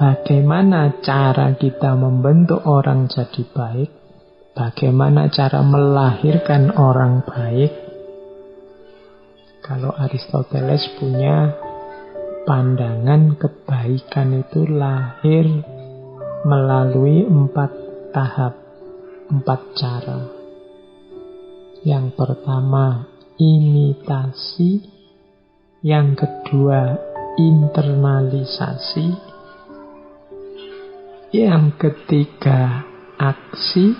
bagaimana cara kita membentuk orang jadi baik, bagaimana cara melahirkan orang baik. Kalau Aristoteles punya pandangan kebaikan itu lahir melalui 4 tahap, 4 cara. Yang pertama, imitasi. Yang kedua, internalisasi. Yang ketiga, aksi.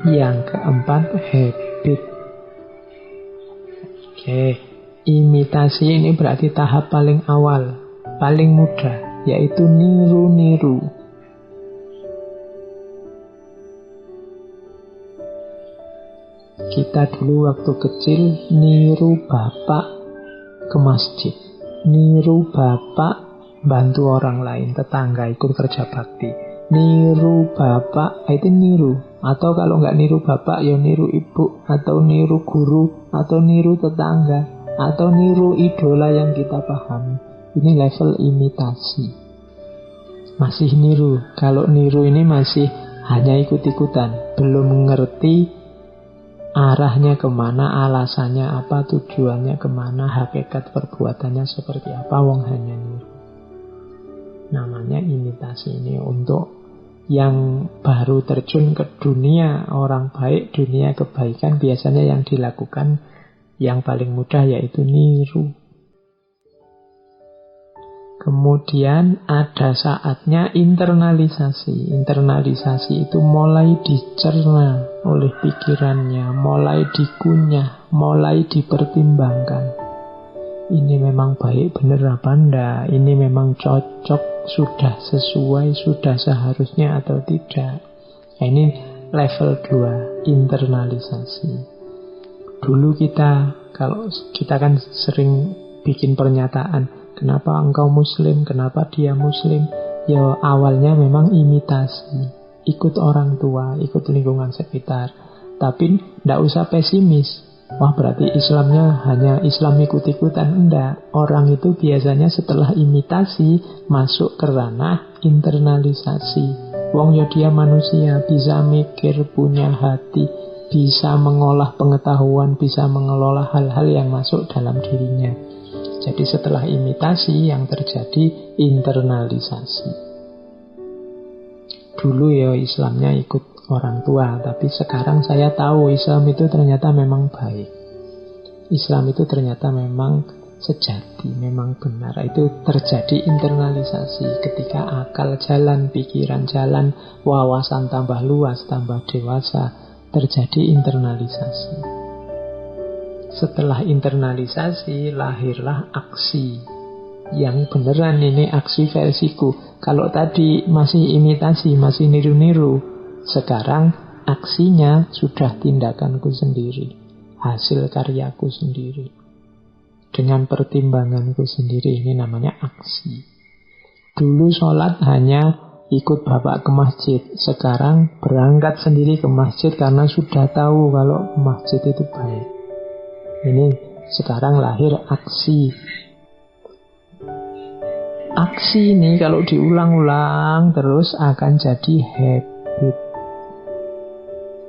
Yang keempat, habit. Oke, imitasi ini berarti tahap paling awal, paling mudah, yaitu niru-niru. Kita dulu waktu kecil niru bapak ke masjid, niru bapak bantu orang lain, tetangga ikut kerja bakti. Niru bapak itu niru, atau kalau nggak niru bapak ya niru ibu, atau niru guru, atau niru tetangga, atau niru idola yang kita pahami. Ini level imitasi. Masih niru. Kalau niru ini masih hanya ikut-ikutan, belum mengerti arahnya kemana, alasannya apa, tujuannya kemana, hakikat perbuatannya seperti apa, wong hanya niru. Namanya imitasi. Ini untuk yang baru terjun ke dunia orang baik, dunia kebaikan, biasanya yang dilakukan yang paling mudah yaitu niru. Kemudian ada saatnya internalisasi. Internalisasi itu mulai dicerna oleh pikirannya, mulai dikunyah, mulai dipertimbangkan. Ini memang baik bener apa enggak? Ini memang cocok, sudah sesuai, sudah seharusnya atau tidak? Nah, ini level 2, internalisasi. Dulu kalau kita kan sering bikin pernyataan, kenapa engkau muslim, kenapa dia muslim? Ya awalnya memang imitasi, ikut orang tua, ikut lingkungan sekitar. Tapi tidak usah pesimis. Wah berarti Islamnya hanya Islam ikut-ikutan. Enggak. Orang itu biasanya setelah imitasi masuk ke ranah internalisasi. Wong ya dia manusia, bisa mikir, punya hati, bisa mengolah pengetahuan, bisa mengelola hal-hal yang masuk dalam dirinya. Jadi setelah imitasi yang terjadi internalisasi. Dulu ya Islamnya ikut orang tua, tapi sekarang saya tahu Islam itu ternyata memang baik. Islam itu ternyata memang sejati, memang benar. Itu terjadi internalisasi ketika akal jalan, pikiran jalan, wawasan tambah luas, tambah dewasa, terjadi internalisasi. Setelah internalisasi lahirlah aksi. Yang beneran ini aksi versiku. Kalau tadi masih imitasi, masih niru-niru, sekarang aksinya sudah tindakanku sendiri, hasil karyaku sendiri, dengan pertimbanganku sendiri. Ini namanya aksi. Dulu sholat hanya ikut bapak ke masjid, sekarang berangkat sendiri ke masjid karena sudah tahu kalau masjid itu baik. Ini sekarang lahir aksi. Aksi ini kalau diulang-ulang terus akan jadi habit.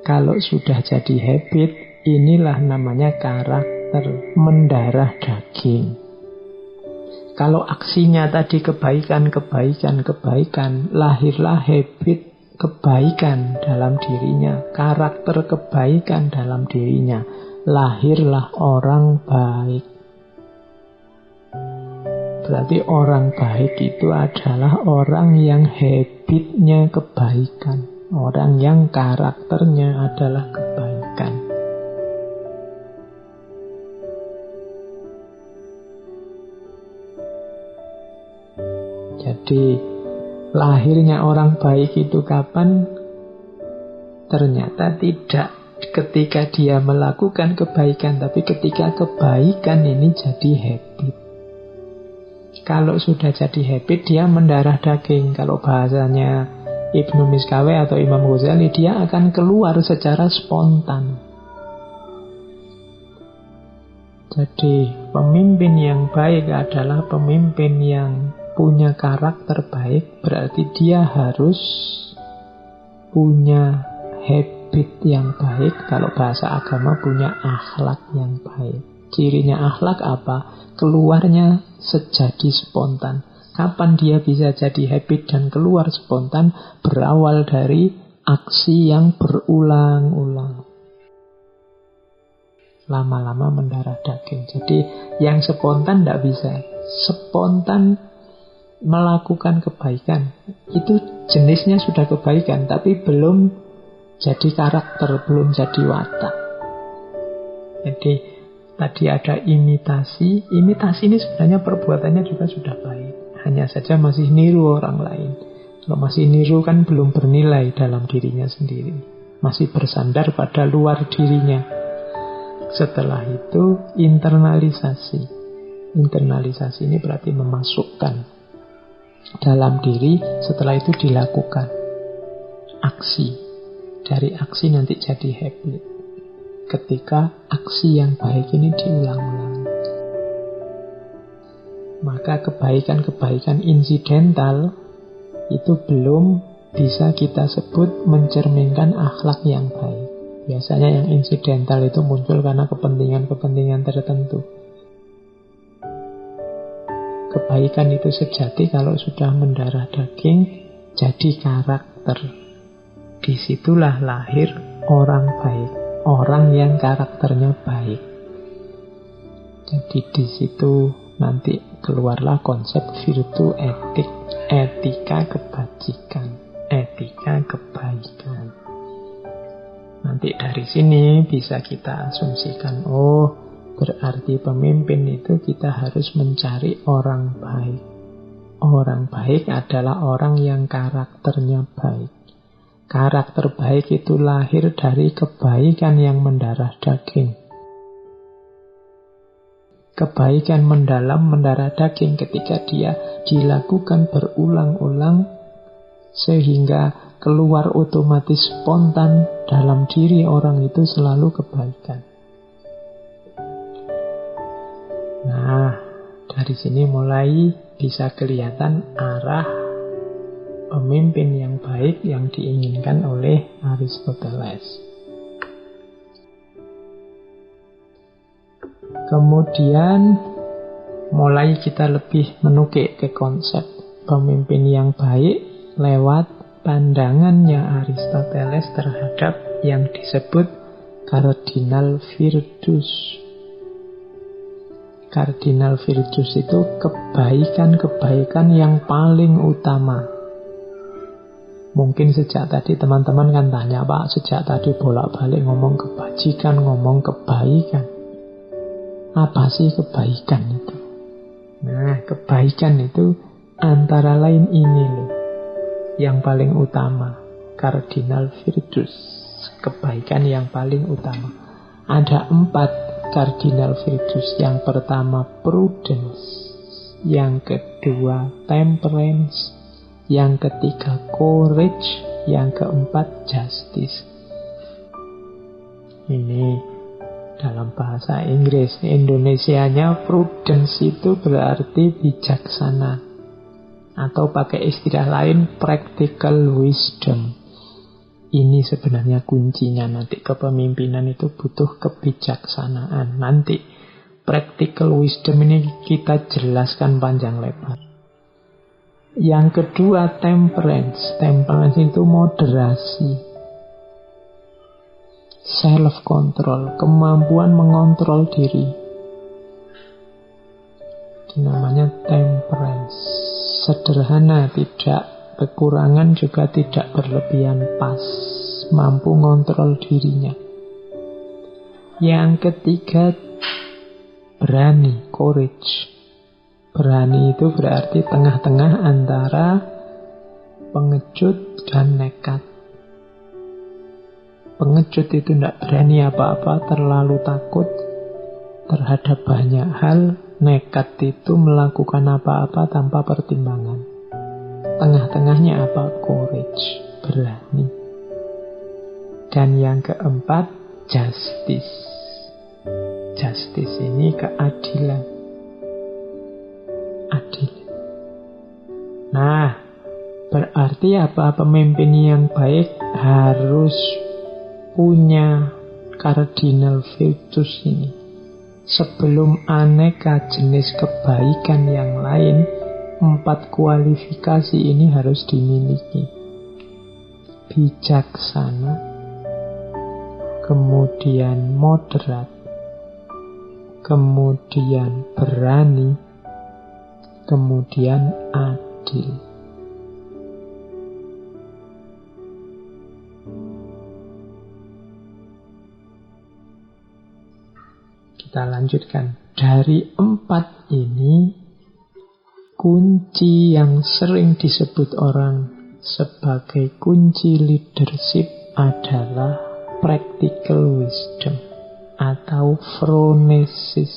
Kalau sudah jadi habit, inilah namanya karakter, mendarah daging. Kalau aksinya tadi kebaikan, lahirlah habit kebaikan dalam dirinya, karakter kebaikan dalam dirinya, lahirlah orang baik. Berarti orang baik itu adalah orang yang habitnya kebaikan, orang yang karakternya adalah kebaikan. Jadi lahirnya orang baik itu kapan? Ternyata tidak ketika dia melakukan kebaikan, tapi ketika kebaikan ini jadi habit. Kalau sudah jadi habit, dia mendarah daging. Kalau bahasanya Ibnu Miskawi atau Imam Ghazali, dia akan keluar secara spontan. Jadi pemimpin yang baik adalah pemimpin yang punya karakter baik, berarti dia harus punya habit yang baik. Kalau bahasa agama, punya akhlak yang baik. Cirinya akhlak apa? Keluarnya sejadi spontan. Kapan dia bisa jadi habit dan keluar spontan? Berawal dari aksi yang berulang-ulang. Lama-lama mendarah daging. Jadi yang spontan tidak bisa. Spontan melakukan kebaikan, itu jenisnya sudah kebaikan, tapi belum jadi karakter, belum jadi watak. Jadi tadi ada imitasi. Imitasi ini sebenarnya perbuatannya juga sudah baik, hanya saja masih niru orang lain. Kalau masih niru kan belum bernilai dalam dirinya sendiri, masih bersandar pada luar dirinya. Setelah itu internalisasi. Internalisasi ini berarti memasukkan dalam diri, setelah itu dilakukan aksi. Dari aksi nanti jadi habit. Ketika aksi yang baik ini diulang-ulang, maka kebaikan-kebaikan insidental itu belum bisa kita sebut mencerminkan akhlak yang baik. Biasanya yang insidental itu muncul karena kepentingan-kepentingan tertentu. Kebaikan itu sejati kalau sudah mendarah daging, jadi karakter. Disitulah lahir orang baik, orang yang karakternya baik. Jadi disitu nanti keluarlah konsep virtu etik, etika kebajikan, etika kebaikan. Nanti dari sini bisa kita asumsikan, oh berarti pemimpin itu kita harus mencari orang baik. Orang baik adalah orang yang karakternya baik. Karakter baik itu lahir dari kebaikan yang mendarah daging. Kebaikan mendalam mendarah daging ketika dia dilakukan berulang-ulang sehingga keluar otomatis spontan dalam diri orang itu selalu kebaikan. Nah, dari sini mulai bisa kelihatan arah pemimpin yang baik yang diinginkan oleh Aristoteles. Kemudian mulai kita lebih menukik ke konsep pemimpin yang baik lewat pandangannya Aristoteles terhadap yang disebut cardinal virtus. Cardinal virtus itu kebaikan-kebaikan yang paling utama. Mungkin sejak tadi teman-teman kan tanya, Pak, sejak tadi bolak-balik ngomong kebajikan, ngomong kebaikan. Apa sih kebaikan itu? Nah, kebaikan itu antara lain ini loh, yang paling utama. Cardinal virtus, kebaikan yang paling utama. Ada 4 cardinal virtus. Yang pertama prudence, yang kedua temperance, yang ketiga courage, yang keempat justice. Ini dalam bahasa Inggris. Indonesianya prudence itu berarti bijaksana, atau pakai istilah lain practical wisdom. Ini sebenarnya kuncinya nanti kepemimpinan itu butuh kebijaksanaan. Nanti practical wisdom ini kita jelaskan panjang lebar. Yang kedua temperance. Temperance itu moderasi, self control, kemampuan mengontrol diri. Ini namanya temperance. Sederhana, tidak kekurangan juga tidak berlebihan, pas, mampu ngontrol dirinya. Yang ketiga berani, courage. Berani itu berarti tengah-tengah antara pengecut dan nekat. Pengecut itu tidak berani apa-apa, terlalu takut terhadap banyak hal. Nekat itu melakukan apa-apa tanpa pertimbangan. Tengah-tengahnya apa? Courage, berani. Dan yang keempat, justice. Justice ini keadilan. Adil. Nah, berarti apa? Pemimpin yang baik harus punya cardinal virtues ini. Sebelum aneka jenis kebaikan yang lain, 4 kualifikasi ini harus dimiliki. Bijaksana, kemudian moderat, kemudian berani, kemudian adil. Kita lanjutkan. Dari 4 ini, kunci yang sering disebut orang sebagai kunci leadership adalah practical wisdom atau phronesis.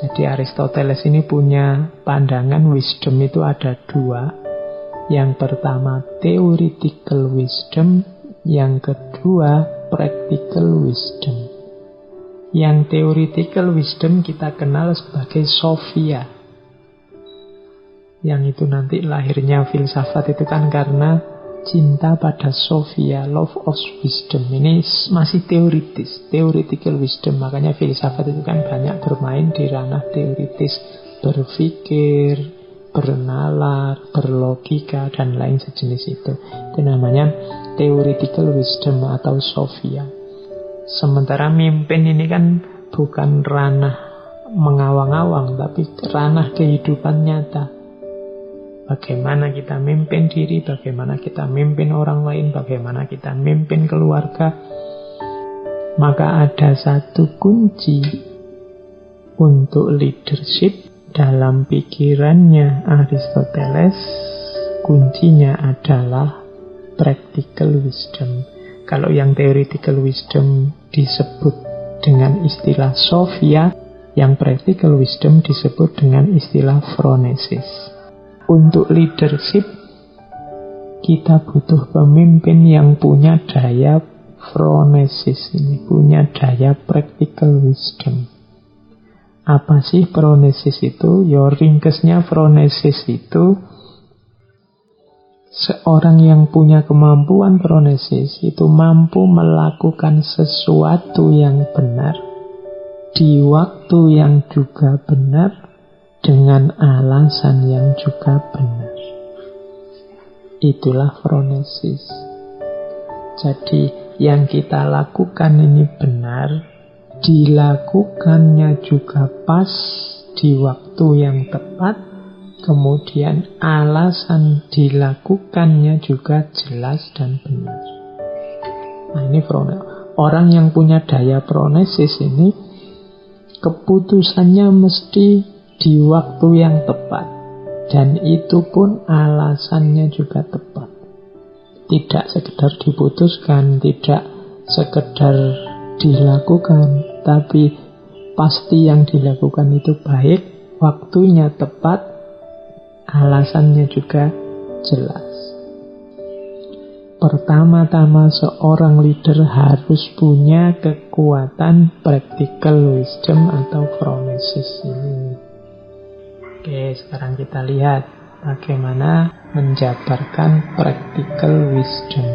Jadi Aristoteles ini punya pandangan wisdom itu ada 2. Yang pertama theoretical wisdom, yang kedua practical wisdom. Yang theoretical wisdom kita kenal sebagai Sophia. Yang itu nanti lahirnya filsafat itu kan karena cinta pada Sophia, love of wisdom. Ini masih teoritis, theoretical wisdom. Makanya filsafat itu kan banyak bermain di ranah teoritis, berpikir, bernalar, berlogika, dan lain sejenis itu. Itu namanya theoretical wisdom atau Sophia. Sementara mimpin ini kan bukan ranah mengawang-awang, tapi ranah kehidupan nyata. Bagaimana kita mimpin diri, bagaimana kita mimpin orang lain, bagaimana kita mimpin keluarga. Maka ada satu kunci untuk leadership dalam pikirannya Aristoteles. Kuncinya adalah practical wisdom. Kalau yang theoretical wisdom disebut dengan istilah Sophia, yang practical wisdom disebut dengan istilah phronesis. Untuk leadership, kita butuh pemimpin yang punya daya phronesis ini, punya daya practical wisdom. Apa sih phronesis itu? Ya ringkesnya phronesis itu seorang yang punya kemampuan phronesis itu mampu melakukan sesuatu yang benar di waktu yang juga benar dengan alasan yang juga benar. Itulah phronesis. Jadi yang kita lakukan ini benar, dilakukannya juga pas di waktu yang tepat, kemudian alasan dilakukannya juga jelas dan benar. Nah ini orang yang punya daya phronesis ini keputusannya mesti di waktu yang tepat, dan itu pun alasannya juga tepat. Tidak sekedar diputuskan, tidak sekedar dilakukan, tapi pasti yang dilakukan itu baik, waktunya tepat, alasannya juga jelas. Pertama-tama seorang leader harus punya kekuatan practical wisdom atau phronesis ini. Oke, sekarang kita lihat bagaimana menjabarkan practical wisdom.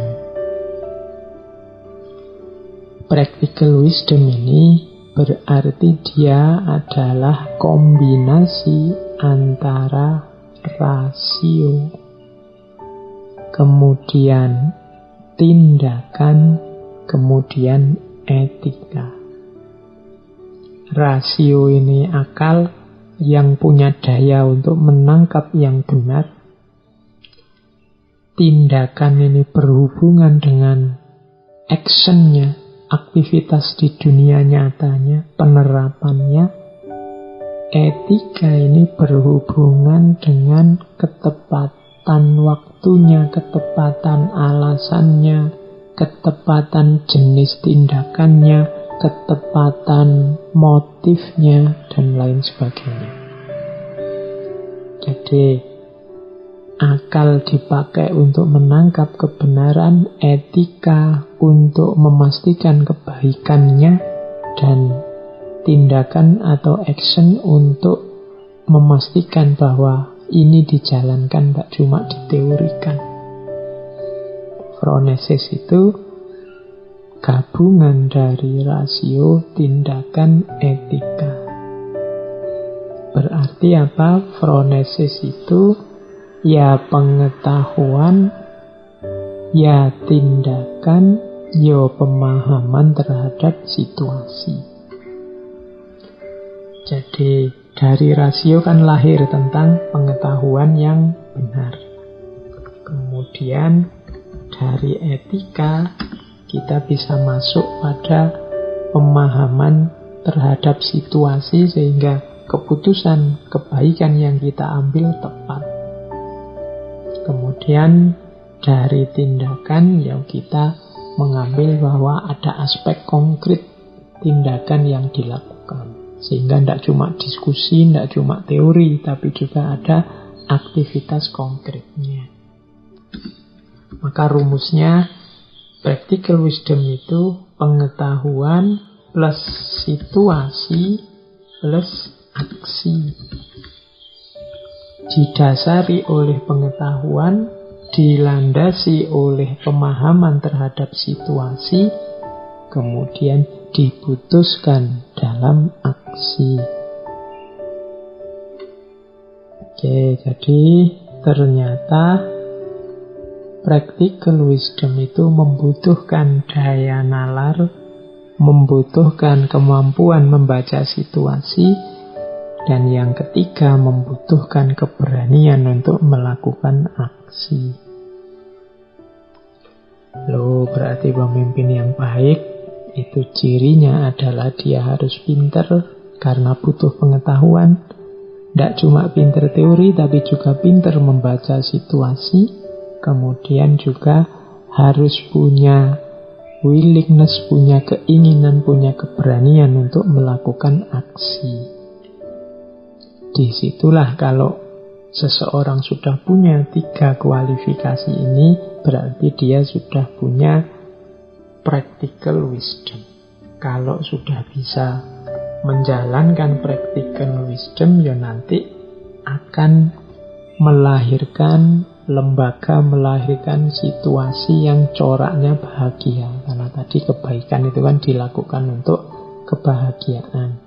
Practical wisdom ini berarti dia adalah kombinasi antara rasio, kemudian tindakan, kemudian etika. Rasio ini akal yang punya daya untuk menangkap yang benar. Tindakan ini berhubungan dengan actionnya, aktivitas di dunia nyatanya, penerapannya. Etika ini berhubungan dengan ketepatan waktunya, ketepatan alasannya, ketepatan jenis tindakannya, ketepatan motifnya, dan lain sebagainya. Jadi, akal dipakai untuk menangkap kebenaran, etika untuk memastikan kebaikannya, dan tindakan atau action untuk memastikan bahwa ini dijalankan, tidak cuma diteorikan. Phronesis itu gabungan dari rasio, tindakan, etika. Berarti apa? Phronesis itu ya pengetahuan, ya tindakan, ya pemahaman terhadap situasi. Jadi dari rasio kan lahir tentang pengetahuan yang benar. Kemudian dari etika kita bisa masuk pada pemahaman terhadap situasi sehingga keputusan kebaikan yang kita ambil tepat. Kemudian dari tindakan yang kita mengambil bahwa ada aspek konkret tindakan yang dilakukan. Sehingga tidak cuma diskusi, tidak cuma teori, tapi juga ada aktivitas konkretnya. Maka rumusnya practical wisdom itu pengetahuan plus situasi plus aksi. Didasari oleh pengetahuan, dilandasi oleh pemahaman terhadap situasi, kemudian diputuskan dalam aksi. Oke, jadi ternyata practical wisdom itu membutuhkan daya nalar, membutuhkan kemampuan membaca situasi, dan yang ketiga membutuhkan keberanian untuk melakukan aksi. Loh, berarti pemimpin yang baik itu cirinya adalah dia harus pinter karena butuh pengetahuan. Tidak cuma pinter teori, tapi juga pinter membaca situasi. Kemudian juga harus punya willingness, punya keinginan, punya keberanian untuk melakukan aksi. Disitulah kalau seseorang sudah punya 3 kualifikasi ini, berarti dia sudah punya practical wisdom. Kalau sudah bisa menjalankan practical wisdom, ya nanti akan melahirkan lembaga, melahirkan situasi yang coraknya bahagia. Karena tadi kebaikan itu kan dilakukan untuk kebahagiaan.